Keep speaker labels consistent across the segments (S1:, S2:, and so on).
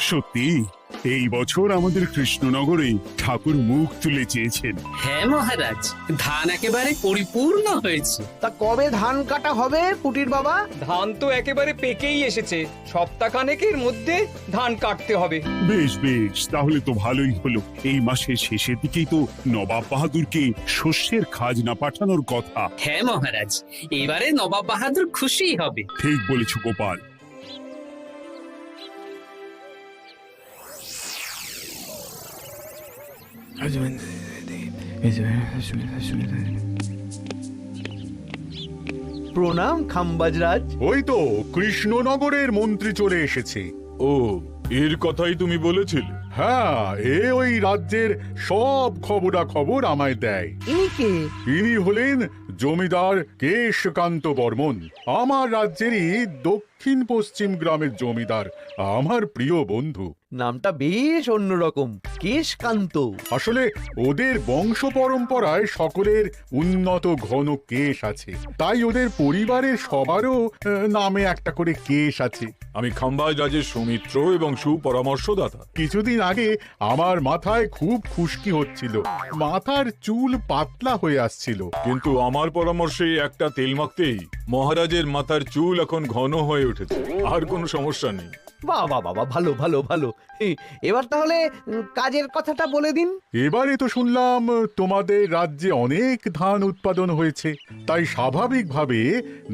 S1: সত্যি এই বছর আমাদের কৃষ্ণনগরে ঠাকুর মুখ তুলে চেয়েছেন।
S2: হ্যাঁ মহারাজ, ধান একেবারে পরিপূর্ণ হয়েছে।
S3: তা কবে ধান কাটা হবে পুটির বাবা?
S4: ধান তো একেবারে পেকেই এসেছে, সপ্তাহখানেকের মধ্যে ধান কাটতে হবে।
S1: বেশ বেশ, তাহলে তো ভালোই হলো। এই মাসের শেষের দিকেই তো নবাব বাহাদুরকে শস্যের খাজনা পাঠানোর কথা।
S2: হ্যাঁ মহারাজ, এবারে নবাব বাহাদুর খুশি হবে।
S1: ঠিক বলেছ গোপাল।
S3: প্রণাম খাম্বাজরাজ।
S5: ওই তো কৃষ্ণনগরের মন্ত্রী চলে এসেছে।
S6: ও, এর কথাই তুমি বলেছিলে?
S5: হ্যাঁ, ওই রাজ্যের সব খবরাখবর আমায় দেয়।
S3: ইনি কে?
S5: ইনি হলেন জমিদার কেশকান্ত বর্মন, আমার রাজ্যেরই দক্ষিণ পশ্চিম গ্রামের জমিদার, আমার প্রিয় বন্ধু।
S3: নামটা বেশ অন্যরকম, কেশকান্ত।
S5: আসলে ওদের বংশ পরম্পরায় সকলের উন্নত ঘন কেশ আছে, তাই ওদের পরিবারের সবারও নামে একটা করে কেশ আছে।
S6: আমি খাম্বাজ রাজের সৌমিত্র এবং সুপরামর্শদাতা।
S5: কিছুদিন আগে আমার মাথায় খুব খুশকি হচ্ছিল, মাথার চুল পাতলা হয়ে আসছিল।
S6: কিন্তু আমার পরামর্শে একটা তেল মাখতেই মহারাজের মাথার চুল এখন ঘন হয়ে উঠেছে, আর কোনো সমস্যা নেই।
S3: বাবা বাবা, ভালো ভালো ভালো। এবার তাহলে কাজের কথাটা বলে দিন।
S5: এবারে তো শুনলাম তোমাদের রাজ্যে অনেক ধান উৎপাদন হয়েছে, তাই স্বাভাবিকভাবে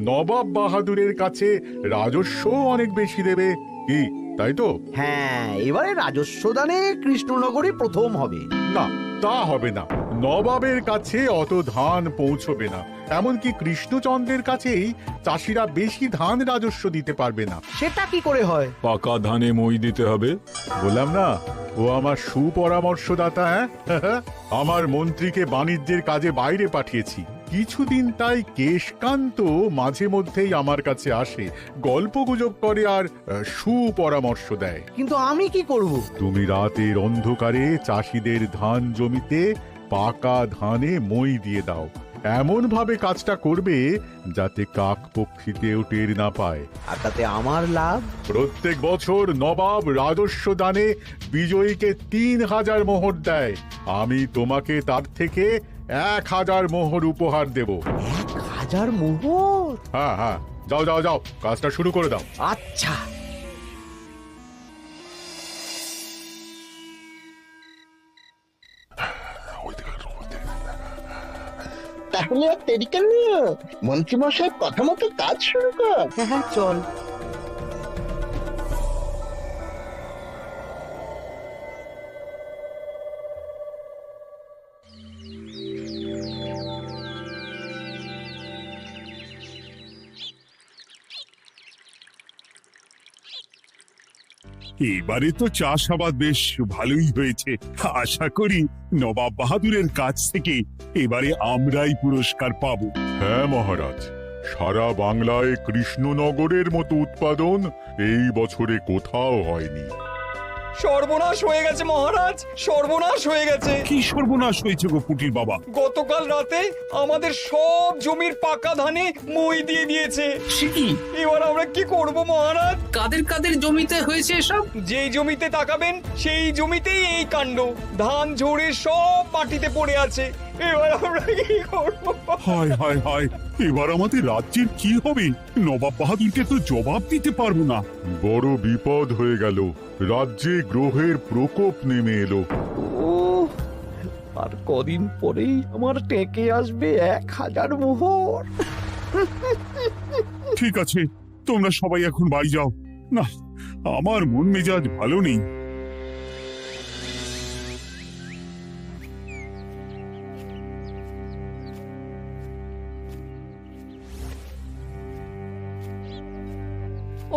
S5: নবাব বাহাদুরের কাছে রাজস্ব অনেক বেশি দেবে, কি তাই তো?
S3: হ্যাঁ, এবারে রাজস্ব দানে কৃষ্ণনগরই প্রথম হবে।
S5: না, তা হবে না। নবাবের কাছে অত ধান পৌঁছবে না, এমনকি কৃষ্ণচন্দ্রের কাছেই চাষিরা বেশি ধান রাজস্ব দিতে পারবে না।
S3: সেটা কি করে হয়?
S6: পাকা ধানে মই দিতে হবে।
S5: বললাম না, ও আমার সুপরামর্শদাতা। হ্যাঁ, আমার মন্ত্রীকে বাণিজ্যের কাজে বাইরে পাঠিয়েছি কিছুদিন, তাই কেশকান্ত মাঝে মধ্যেই আমার কাছে আসে, গল্পগুজব করে আর সুপরামর্শ দেয়।
S3: কিন্তু আমি কি করব?
S5: তুমি রাতের অন্ধকারে চাষিদের ধান জমিতে পাকা ধানে মই দিয়ে দাও, এমন ভাবে কাজটা করবে যাতে কাক পক্ষী কেউ টের না পায়।
S3: আর তাতে আমার লাভ?
S5: প্রত্যেক বছর নবাব রাজস্ব দানে বিজয়ীকে 3000 মোহর দেয়, আমি তোমাকে তার থেকে 1000 মোহর উপহার দেব।
S3: 1000 মোহর?
S5: হ্যাঁ হ্যাঁ, যাও যাও যাও, কাজটা শুরু করে দাও।
S3: আচ্ছা।
S7: তাহলে আর দেরি কেন, মন্ত্রী মশাই কথা মতো কাজ শুরু কর।
S3: হ্যাঁ চল।
S1: এবারে তো চাষাবাদ বেশ ভালোই হয়েছে। আশা করি নবাব বাহাদুরের কাছ থেকে এবারে আমরাই পুরস্কার পাবো।
S5: হ্যাঁ মহারাজ, সারা বাংলায় কৃষ্ণনগরের মতো উৎপাদন এই বছরে কোথাও হয়নি।
S4: সর্বনাশ হয়ে গেছে মহারাজ, সর্বনাশ হয়ে গেছে।
S1: কি সর্বনাশ হয়েছে গো পুটির বাবা?
S4: গতকাল রাতে আমাদের সব জমির পাকা ধানে মই দিয়ে দিয়েছে।
S2: সে কি?
S4: এবার আমরা কি করব মহারাজ?
S2: কাদের কাদের জমিতে হয়েছে এসব?
S4: যেই জমিতে তাকাবেন সেই জমিতেই এই কাণ্ড, ধান ঝরে সব মাটিতে পড়ে আছে। এবার আমরা কি করব?
S1: হায় হায় হায়, এবার আমাদের রাজ্যের কি হবে? নবাব বাহাদুরকে তো জবাব দিতে পারবো না।
S5: বড় বিপদ হয়ে গেল, রাজ্যে গ্রহের প্রকোপ নেমে এলো।
S3: ও, আর কদিন পরেই আমার টেকে আসবে 1000 মোহর।
S1: ঠিক আছে, তোমরা সবাই এখন বাড়ি যাও। না, আমার মন মেজাজ ভালো নেই।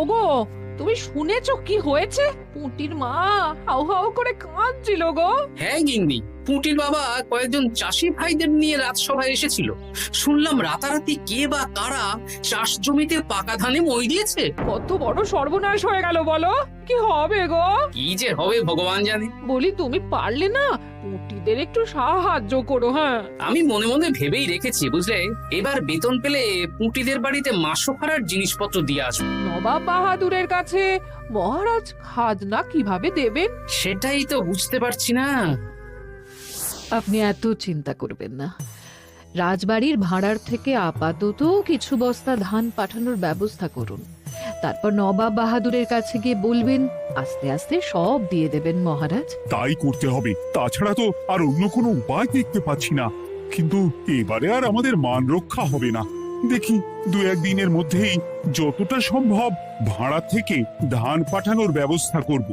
S8: ওগো, তুমি শুনেছো কি হয়েছে? পুটির মা হাউ হাউ করে কাঁদছিল গো।
S2: হ্যাঁ গিন্নি, পুটির বাবা কয়েকজন চাষি ভাইদের নিয়ে রাজসভায় এসেছিল। শুনলাম রাতারাতি কে বা কারা চাষ জমিতে পাকা ধানে মই দিয়েছে।
S8: কত বড় সর্বনাশ হয়ে গেল বলো, কি হবে গো?
S2: কি যে হবে ভগবান জানে।
S8: বলি তুমি পারলে না পুটিদের একটু সাহায্য করো। হ্যাঁ,
S2: আমি মনে মনে ভেবেই রেখেছি বুঝলে, এবার বেতন পেলে পুটিদের বাড়িতে মাসোহারার জিনিসপত্র দিয়ে আসবো।
S8: নবাব বাহাদুরের কাছে মহারাজ খাজনা কিভাবে দেবেন?
S2: সেটাই তো বুঝতে পারছি না।
S9: আপনি এত চিন্তা করবেন না। রাজবাড়ির ভাড়ার থেকে আপাতত কিছু বস্তা ধান পাঠানোর ব্যবস্থা করুন। তারপর নবাব বাহাদুরের কাছে গিয়ে বলবেন, আস্তে আস্তে সব দিয়ে দেবেন মহারাজ।
S1: তাই করতে হবে, তাছাড়া তো আর অন্য কোনো উপায় দেখতে পাচ্ছি না। কিন্তু এবারে আর আমাদের মান রক্ষা হবে না। দেখি 2-1 দিনের মধ্যেই যতটা সম্ভব ভাড়া থেকে ধান পাঠানোর ব্যবস্থা করব।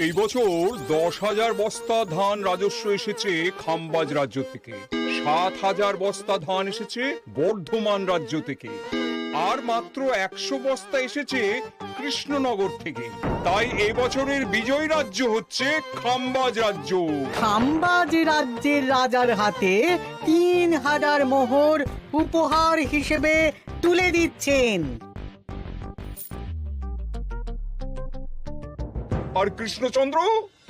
S10: এই বছর 10,000 বস্তা ধান রাজস্ব এসেছে খাম্বাজ রাজ্য থেকে, 7,000 বস্তা ধান এসেছে বর্ধমান রাজ্য থেকে, আর মাত্র 100 বস্তা এসেছে কৃষ্ণনগর থেকে। তাই এবছরের বিজয়ী রাজ্য হচ্ছে খাম্বাজ রাজ্য।
S11: খাম্বাজ রাজ্যের রাজার হাতে 3,000 মোহর উপহার হিসেবে তুলে দিচ্ছেন।
S10: আর কৃষ্ণচন্দ্র,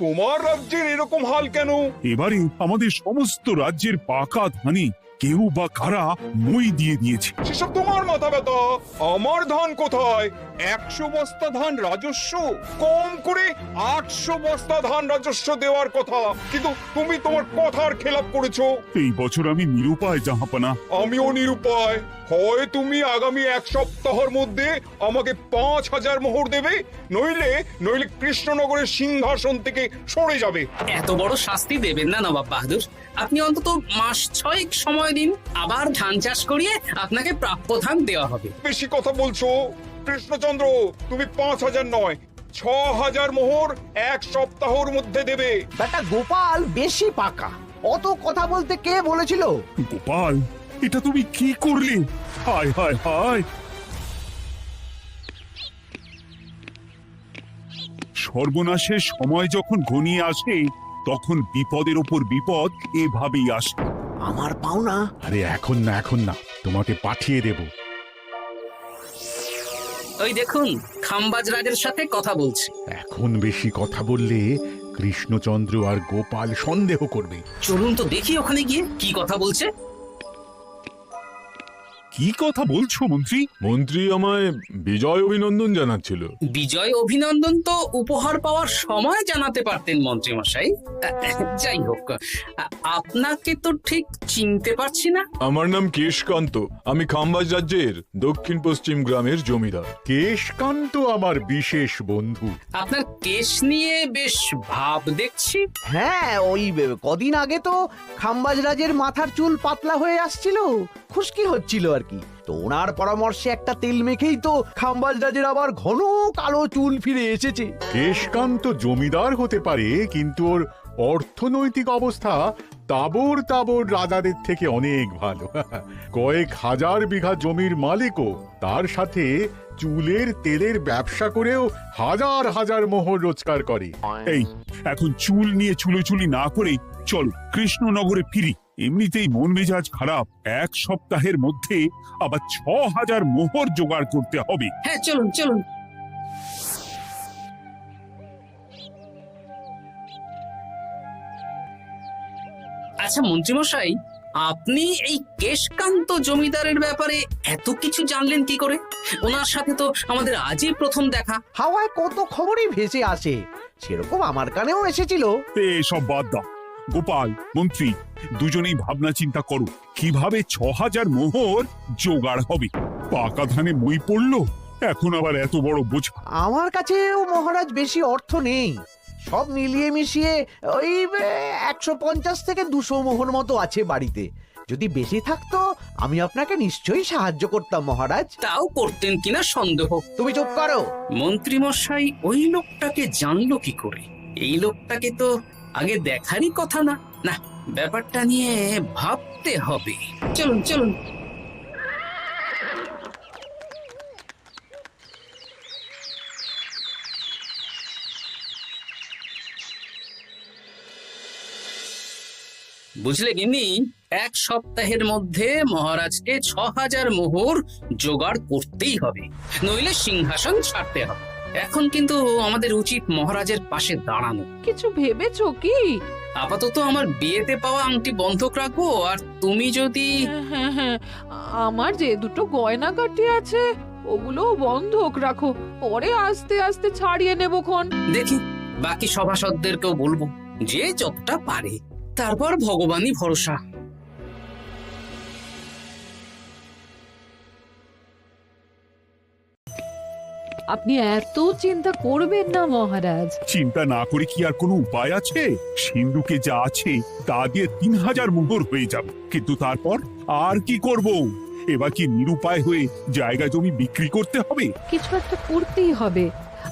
S10: তোমার রাজ্যের এরকম হাল কেন?
S1: এবারে আমাদের সমস্ত রাজ্যের পাকা ধানে কেউ বা কারা মই দিয়ে দিয়েছে।
S10: সেসব তোমার মাথা ব্যথা, আমার ধান কোথায়? 100 বস্তা ধান রাজস্ব, কম করে 800 বস্তা ধান রাজস্ব দেওয়ার কথা, কিন্তু তুমি তোমার কথার খেলাপ করেছো।
S1: এই বছর আমি নিরুপায় জাহাপানা।
S10: আমিও নিরুপায়। হয় তুমি আগামী 1 সপ্তাহের মধ্যে আমাকে 5,000 মোহর দেবে, নইলে কৃষ্ণনগরের সিংহাসন থেকে সরে যাবে।
S2: এত বড় শাস্তি দেবেন না নবাব বাহাদুর। আপনি অন্তত মাস 6 সময় দিন, আবার ধান চাষ করিয়ে আপনাকে প্রাপ্য ধান দেওয়া হবে।
S10: বেশি কথা বলছো কৃষ্ণচন্দ্র, তুমি 5,000 নয় 6,000 মোহর 1 সপ্তাহের মধ্যে দেবে।
S3: বেটা গোপাল বেশি পাকা, অত কথা বলতে কে বলেছিল?
S1: গোপাল, এটা তুমি কি করলে? হায় হায় হায়! সর্বনাশের সময় যখন ঘনিয়ে আসে, তখন বিপদের ওপর বিপদ এভাবেই আসে।
S3: আমার পাওনা।
S5: আরে এখন না, তোমাকে পাঠিয়ে দেব।
S2: ওই দেখুন, খাম্বাজ রাজের সাথে কথা বলছে।
S5: এখন বেশি কথা বললে কৃষ্ণচন্দ্র আর গোপাল সন্দেহ করবে।
S2: চলুন তো দেখি ওখানে গিয়ে কি কথা বলছে।
S1: কি কথা বলছো মন্ত্রী?
S6: মন্ত্রী আমায় বিজয় অভিনন্দন জানাচ্ছিল।
S2: বিজয় অভিনন্দন তো উপহার পাওয়ার সময় জানাতে পারতেন মন্ত্রী মশাই। যাই হোক, আপনাকে তো ঠিক চিনতে পারছি না।
S6: আমার নাম কেশকান্ত, আমি খাম্বাজ রাজ্যের দক্ষিণ পশ্চিম গ্রামের জমিদার।
S5: কেশকান্ত আমার বিশেষ বন্ধু।
S2: আপনার কেশ নিয়ে বেশ ভাব দেখছি।
S3: হ্যাঁ, ওই কদিন আগে তো খাম্বাজ রাজের মাথার চুল পাতলা হয়ে আসছিল, খুশকি হচ্ছিল আর কি। তো ওনার পরামর্শে একটা তেল মেখেই তো খাম্বাজ রাজের আবার ঘন কালো চুল ফিরে এসেছে।
S5: কেশকান্ত জমিদার হতে পারে, কিন্তু ওর অর্থনৈতিক অবস্থা তাবর রাজাদের থেকে অনেক ভালো। কয়েক হাজার বিঘা জমির মালিকও, তার সাথে চুলের তেলের ব্যবসা করেও হাজার হাজার মোহর রোজগার করে।
S1: এই, এখন চুল নিয়ে চুলোচুলি না করে চলো কৃষ্ণনগরে ফিরি। এমনিতেই মন মেজাজ খারাপ, 1 সপ্তাহের মধ্যে আবার 6,000 মোহর জোগাড় করতে হবে।
S2: হ্যাঁ, চলুন চলুন। আচ্ছা মন্ত্রীমশাই, আপনি এই কেশকান্ত জমিদারের ব্যাপারে এত কিছু জানলেন কি করে? ওনার সাথে তো আমাদের আজই প্রথম দেখা।
S3: হাওয়ায় কত খবরই ভেসে আসে, সেরকম আমার কানেও এসেছিল।
S1: সব বাদ দাও। গোপাল, মন্ত্রী, দুজনেই ভাবনা চিন্তা করো কিভাবে 6,000 মোহর জোগাড় হবে। পাকা ধানে মই পড়লো, এখন আবার এত বড় বোঝা।
S3: আমার কাছেও মহারাজ বেশি অর্থ নেই, সব মিলিয়ে মিশিয়ে ওই 150 থেকে 200 মোহর মতো আছে বাড়িতে। যদি বেশি থাকতো আমি আপনাকে নিশ্চয়ই সাহায্য করতাম মহারাজ।
S2: তাও করতেন কিনা সন্দেহ।
S3: তুমি চুপ করো।
S2: মন্ত্রীমশাই ওই লোকটাকে জানলো কি করে? এই লোকটাকে তো আগে দেখারই কথা না। না, ব্যাপারটা নিয়ে ভাবতে হবে। চলুন চলুন। বুঝলে গিন্নি, 1 সপ্তাহের মধ্যে মহারাজকে 6,000 মোহর জোগাড় করতেই হবে, নইলে সিংহাসন ছাড়তে হবে। এখন কিন্তু আমাদের উচিত মহারাজের পাশে দাঁড়ানো।
S8: কিছু ভেবেছো কি?
S2: আপাতত আমার বিয়েতে পাওয়া আংটি বন্ধক রাখবো, আর তুমি যদি
S8: হ্যাঁ হ্যাঁ, আমার যে দুটো গয়নাগাটি আছে ওগুলো বন্ধক রাখো, পরে আস্তে আস্তে ছাড়িয়ে নেবক্ষণ।
S2: দেখি বাকি সভাসদদেরকেও বলবো, যে যতটা পারে, তারপর ভগবানই ভরসা।
S9: আপনি এত চিন্তা করবেন না মহারাজ।
S1: চিন্তা না করে কি আর কোনো উপায় আছে? সিন্ধুকে যা আছে তা দিয়ে 3000 মোহর হয়ে যাবে, কিন্তু তারপর আর কি করব? এবার কি নিরুপায় হয়ে জায়গা জমি বিক্রি করতে হবে?
S9: কিছু একটা করতেই হবে।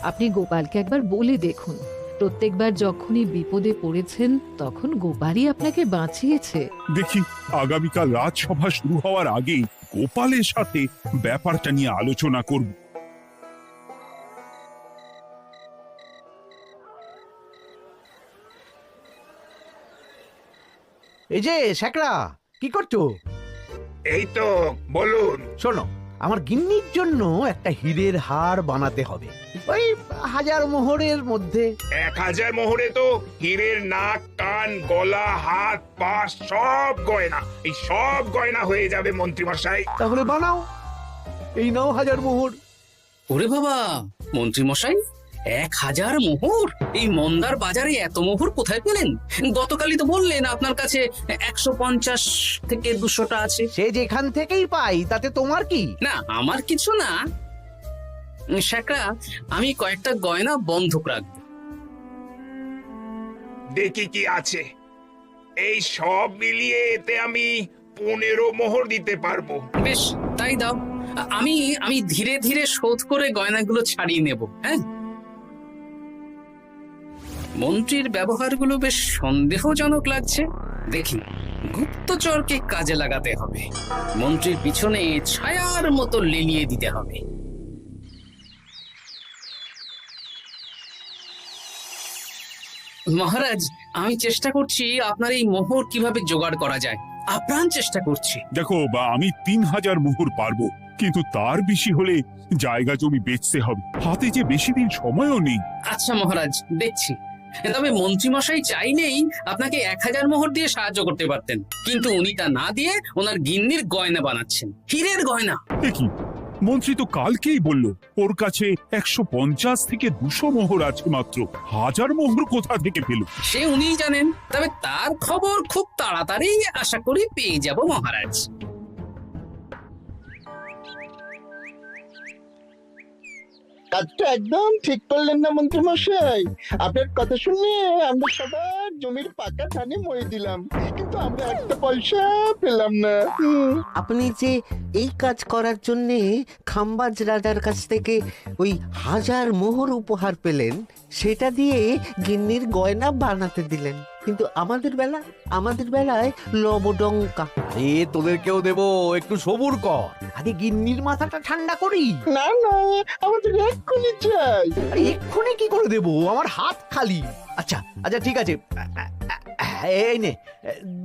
S9: আপনি গোপালকে একবার বলে দেখুন, প্রত্যেকবার যখনই বিপদে পড়েছেন তখন গোপালই আপনাকে বাঁচিয়েছে।
S1: দেখি আগামীকাল রাজসভা শুরু হওয়ার আগে গোপালের সাথে ব্যাপারটা নিয়ে আলোচনা করব।
S3: এই যে শেখরা, কি করছো?
S10: এই তো, বলুন।
S3: শোনো, আমার গিন্নির জন্য একটা হীরের হার বানাতে হবে, ওই 1000 মোহরের মধ্যে।
S10: 1000 মোহরে তো হীরের নাক, কান, গলা, হাত, পা সব গয়না, এই সব গয়না হয়ে যাবে মন্ত্রী মশাই।
S3: তাহলে বানাও, এই নাও 1000 মোহর।
S2: ওরে বাবা, মন্ত্রী মশাই 1000 মোহর! এই মন্দার বাজারে এত মোহর কোথায় পেলেন? গতকালই তো বললেন আপনার কাছে 150 থেকে 200টা আছে।
S3: সে যেখান থেকেই পাই তাতে তোমার কি?
S2: না, আমার কিছু না। শেখরা, আমি কয়েকটা গয়না বন্ধক রাখবো।
S10: দেখি কি আছে। এই সব মিলিয়ে এতে আমি 15 মোহর দিতে পারবো।
S2: বেশ, তাই দাও। আমি ধীরে ধীরে শোধ করে গয়নাগুলো ছাড়িয়ে নেব। হ্যাঁ, মন্ত্রীর ব্যবহারগুলো বেশ সন্দেহজনক লাগছে। দেখি গুপ্তচরকে কাজে লাগাতে হবে, মন্ত্রীর পিছনে ছায়ার মতো লেলিয়ে দিতে হবে। মহারাজ, আমি চেষ্টা করছি আপনার এই মোহর কিভাবে জোগাড় করা যায়, আপ্রাণ চেষ্টা করছি।
S1: দেখো, বা আমি 3000 মোহর পারবো, কিন্তু তার বেশি হলে জায়গা জমি বেচতে হবে, হাতে যে বেশি দিন সময়ও নেই।
S2: আচ্ছা মহারাজ, দেখছি। তবে মন্ত্রী মশাই চাইলেই আপনাকে 1000 মোহর দিয়ে সাহায্য করতে পারতেন, কিন্তু উনি তা না দিয়ে ওনার গিন্নির গয়না বানাচ্ছেন, হীরের গয়না।
S1: দেখি, মন্ত্রী তো কালকেই বলল ওর কাছে 150 থেকে 200 মোহর আছে মাত্র। 1000 মোহর কোথা থেকে পেল?
S2: সে উনিই জানেন, তবে তার খবর খুব তাড়াতাড়ি আশা করি পেয়ে যাব মহারাজ।
S7: কাজটা একদম ঠিক করলেন না মন্ত্রী মশাই। আপনার কথা শুনে আমরা সবার জমির পাকা ধানে মই দিলাম, কিন্তু আমরা একটা পয়সা পেলাম না।
S12: আপনি যে এই কাজ করার জন্য খাম্বাজ রাজার কাছ থেকে ওই 1000 মোহর উপহার পেলেন, সেটা দিয়ে গিন্নির গয়না বানাতে দিলেন, কিন্তু আমাদের বেলায় লবডঙ্কা।
S3: তোদেরকেও দেবো, একটু সবুর কর, আগে গিন্নির মাথাটা ঠান্ডা করি।
S7: না না, আমাদের এক্ষুনি চাই।
S3: আরে এক্ষুনি কি করে দেবো, আমার হাত খালি। আচ্ছা আচ্ছা, ঠিক আছে, এই নে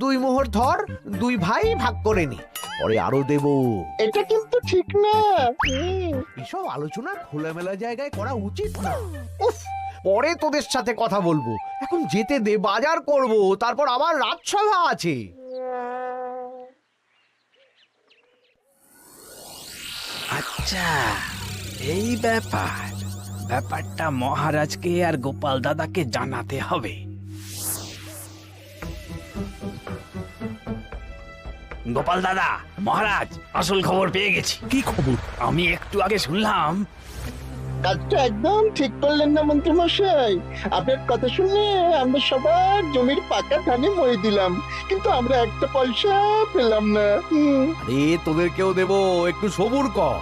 S3: 2 মোহর ধর, 2 ভাই ভাগ করে নে, পরে আরো দেবো।
S7: এটা কিন্তু ঠিক না।
S3: এসব আলোচনা খোলামেলা জায়গায় করা উচিত না। উফ, পরে তোদের সাথে কথা বলবো, এখন যেতে দে, বাজার করব, তারপর আবার রাজসভা আছে।
S13: আচ্ছা, এই ব্যাপারটা মহারাজকে আর গোপাল দাদাকে জানাতে হবে। গোপাল দাদা, মহারাজ আসল খবর পেয়ে গেছি।
S1: কি খবর?
S13: আমি একটু আগে শুনলাম।
S7: কাজটা একদম ঠিক করলেন না মন্ত্রী মশাই। আপনার কথা শুনে আমরা সবার জমির পাকা ধানে মই দিলাম, কিন্তু আমরা একটা পয়সা পেলাম না।
S3: আরে তোদেরকেও দেবো, একটু সবুর কর।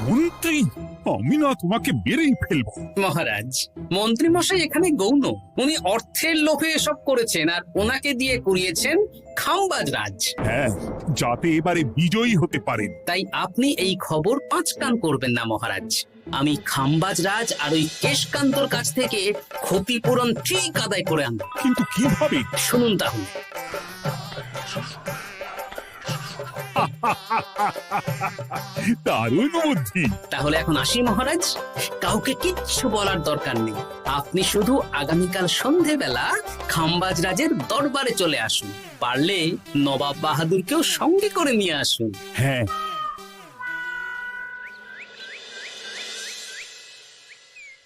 S1: মন্ত্রী, আমি না তোমাকে বেরেই ফেলবো।
S2: মহারাজ, মন্ত্রী মশাই এখানে গৌণ, উনি অর্থের লোভে এসব করেছেন, আর ওনাকে দিয়ে করিয়েছেন খাম্বাজ রাজ।
S1: হ্যাঁ, যাতে এবারে বিজয়ী হতে পারেন।
S2: তাই আপনি এই খবর 5 কান করবেন না মহারাজ। আমি খাম্বাজ রাজ আর ওই কেশকান্তর কাছ থেকে ক্ষতিপূরণ ঠিক আদায় করে আনব।
S1: কিন্তু কিভাবে?
S2: শুনুন তাহলে।
S1: দারুণ বুদ্ধি।
S2: তাহলে এখন আসি মহারাজ, কাউকে কিচ্ছু বলার দরকার নেই। আপনি শুধু আগামীকাল সন্ধেবেলা খাম্বাজ রাজের দরবারে চলে আসুন, পারলে নবাব বাহাদুরকেও সঙ্গে করে নিয়ে আসুন।
S1: হ্যাঁ,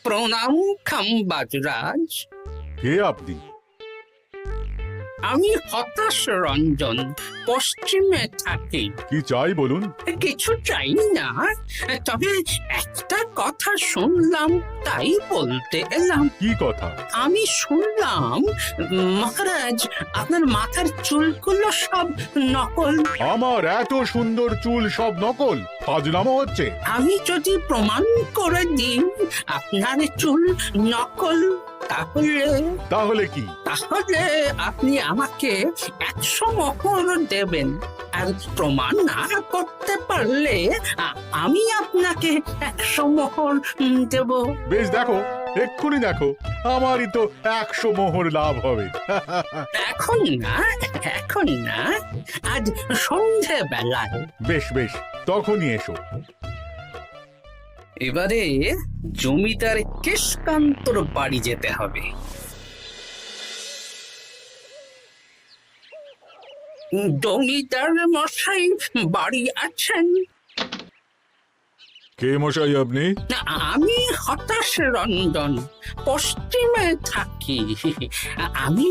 S2: প্রণাম খাম্বাজ রাজ।
S5: কে আপনি?
S2: আমি হতাশ রঞ্জন, পশ্চিমে থাকি।
S5: কি চাই বলুন?
S2: কিছু চাই না, তবে একটা কথা শুনলাম তাই বলতে এলাম।
S5: কি কথা?
S2: আমি শুনলাম মহারাজ আপনার মাথার চুলগুলো সব নকল।
S5: আমার এত সুন্দর চুল সব নকল? ফাজলামো হচ্ছে।
S2: আমি যদি প্রমাণ করে দিই আপনার চুল নকল,
S5: তাহলে কি?
S2: তাহলে আপনি আমাকে 100 মোহর দেবেন, আর প্রমাণ না করতে পারলে আমি আপনাকে 100 মোহর দেব।
S5: বেশ, দেখো, এক্ষুনি দেখো, আমারই তো 100 মোহর লাভ হবে।
S2: এখন না, এখন না, আজ সন্ধেবেলায়।
S5: বেশ বেশ, তখনই এসো।
S2: এবারে জমিদার কেশকান্তর বাড়ি যেতে হবে। জমিদার মশাই বাড়ি আছেন?
S6: কে মশাই আপনি?
S2: আমি হতাশ রঞ্জন, পশ্চিমে থাকি। আমি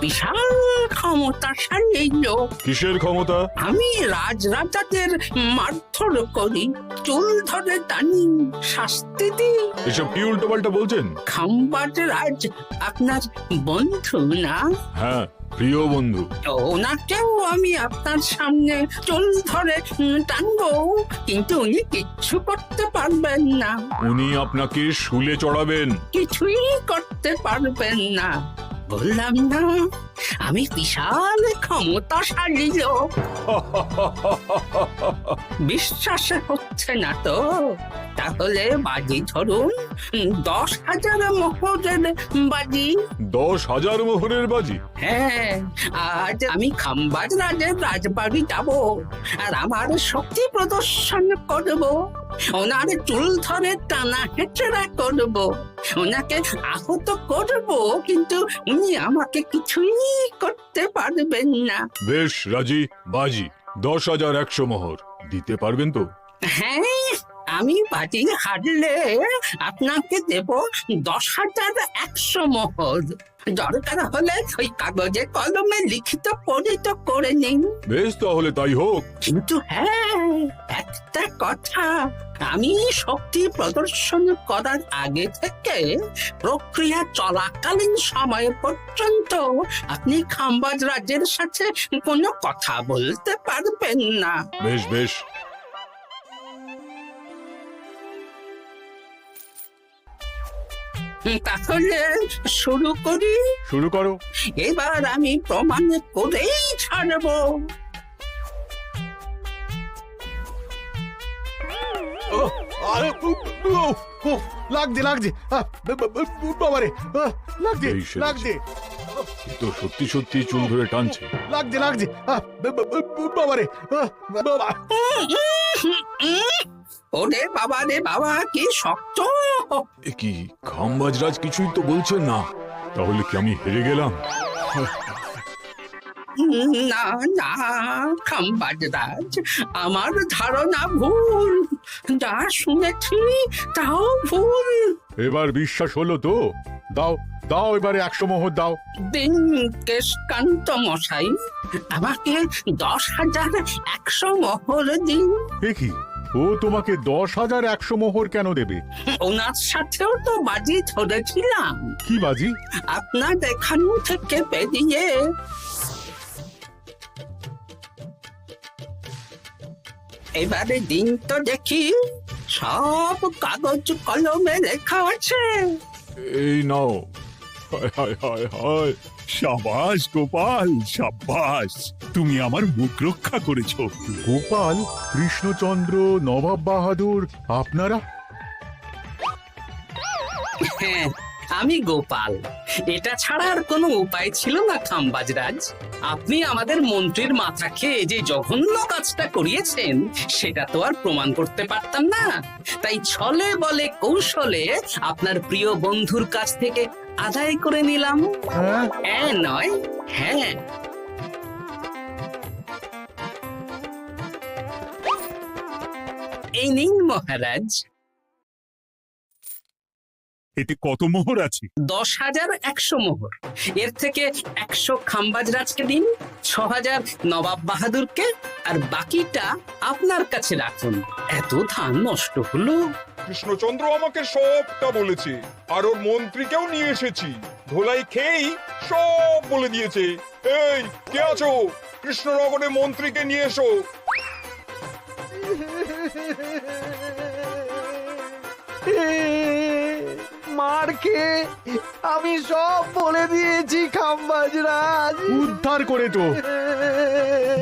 S2: বিশাল ক্ষমতাশালী লোক।
S6: কিসের ক্ষমতা?
S2: আমি রাজরাজাদের মারধর করি, চুল ধরে টানি, শাস্তি দিই।
S6: এসব কি উল্টো পাল্টা বলছেন?
S2: খাম্বাজ রাজ আপনার বন্ধু না?
S6: হ্যাঁ, প্রিয় বন্ধু।
S2: ওনাকেও আমি আপনার সামনে চুল ধরে টানবো, কিন্তু উনি কিচ্ছু করতে পারবেন না।
S6: উনি আপনাকে শুলে চড়াবেন।
S2: কিছুই করতে পারবেন না, বললাম না আমি বিশাল ক্ষমতাশালী লোক। বিশ্বাস হচ্ছে না তো? তাহলে বাজি ধরুন, 10,000 মোহরের বাজি।
S6: 10,000 মোহরের বাজি?
S2: হ্যাঁ, আজ আমি খাম্বাজ রাজের রাজবাড়ি যাব, আর আমার শক্তি প্রদর্শন করব, ওনার চুল ধরে টানা হেঁচড়া করব, ওনাকে আহত করব, কিন্তু উনি আমাকে কিছুই করতে পারবেন না।
S6: বেশ রাজি, বাজি 10,100 মোহর দিতে পারবেন তো?
S2: হ্যাঁ, আমি বাজি হারলে আপনাকে দেব 10,100 মোহর। দরকার হলে ওই কাগজে কলমে লিখিত পরিত করে নিন।
S6: বেশ, তাহলে তাই হোক।
S2: কিন্তু হ্যাঁ, একটা কথা, আমি শক্তি প্রদর্শন করার আগে থেকে প্রক্রিয়া চলাকালীন সময় পর্যন্ত আপনি খাম্বাজ রাজের সাথে কোনো কথা বলতে পারবেন না।
S6: বেশ বেশ।
S2: তাহলে শুরু করি?
S5: শুরু করো।
S2: এবার আমি প্রমাণ করেই ছাড়বো।
S5: লাগছে লাগছে, বাবারে, লাগছে
S6: এই সেরেছে।
S5: লাগছে,
S6: এ তো সত্যি সত্যি চুল ধরে টানছে।
S5: লাগছে লাগছে, বাবারে, বাবা।
S2: ওরে বাবা রে বাবা, কি শক্ত!
S6: এ কি, খাম্বাজরাজ কিছুই তো বলছেন না? তাহলে কি আমি হেরে গেলাম?
S2: না না খাম্বাজ রাজ, আমার ধারণা ভুল, যা শুনেছি তাও ভুল।
S5: এবার বিশ্বাস হলো তো? দাও দাও, এবারে 100 মোহর দাও।
S2: দিন কেশকান্ত মশাই, আমাকে 10,100 মোহর দিন।
S5: এ কি, ও তোমাকে 10,100 মোহর কেন দেবে?
S2: ওনার সাথেও তো বাজি ধরেছিলাম।
S5: কি বাজি?
S2: আপনার এখান থেকে বেরিয়ে এবারে দিন তো দেখি, সব কাগজ কলমে লেখা আছে।
S6: এই নাও। হায় হায় হায় হায়।
S1: সাবাস গোপাল, সাবাস, তুমি আমার মুখ রক্ষা করেছো।
S5: গোপাল, কৃষ্ণচন্দ্র, নবাব বাহাদুর, আপনারা?
S2: হ্যাঁ, আমি গোপাল। এটা ছাড়া আর কোনো উপায় ছিল না খাম্বাজরাজ। আপনি আমাদের মন্ত্রীর মাথা খেয়ে যে জঘন্য কাজটা করিয়েছেন সেটা তো আর প্রমাণ করতে পারতাম না, তাই ছলে বলে কৌশলে আপনার প্রিয় বন্ধুর কাছ থেকে আদায় করে নিলাম। হ্যাঁ নয়, হ্যাঁ। এই নিন মহারাজ।
S1: এতে কত মোহর আছে?
S2: 10,100 মোহর। এর থেকে 100 খাম্বাজরাজকে দিন, 6,000 নবাব বাহাদুরকে, আর বাকিটা আপনার কাছে রাখুন। এত ধান নষ্ট হলো।
S10: কৃষ্ণচন্দ্র আমাকে সবটা বলেছে, আর ওর মন্ত্রীকেও নিয়ে এসেছি। ধোলাই খেয়েই সব বলে দিয়েছে। এই কে আছো? কৃষ্ণনগরে মন্ত্রীকে নিয়ে এসো।
S3: মার খেয়ে আমি সব বলে দিয়েছি খাম্বাজরাজ।
S5: উদ্ধার করে তো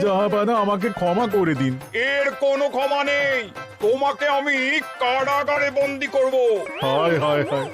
S5: জাহাপানা, আমাকে ক্ষমা করে দিন।
S10: এর কোনো ক্ষমা নেই। তোমাকে আমি কারাগারে বন্দি করব।
S5: হায় হায় হায়,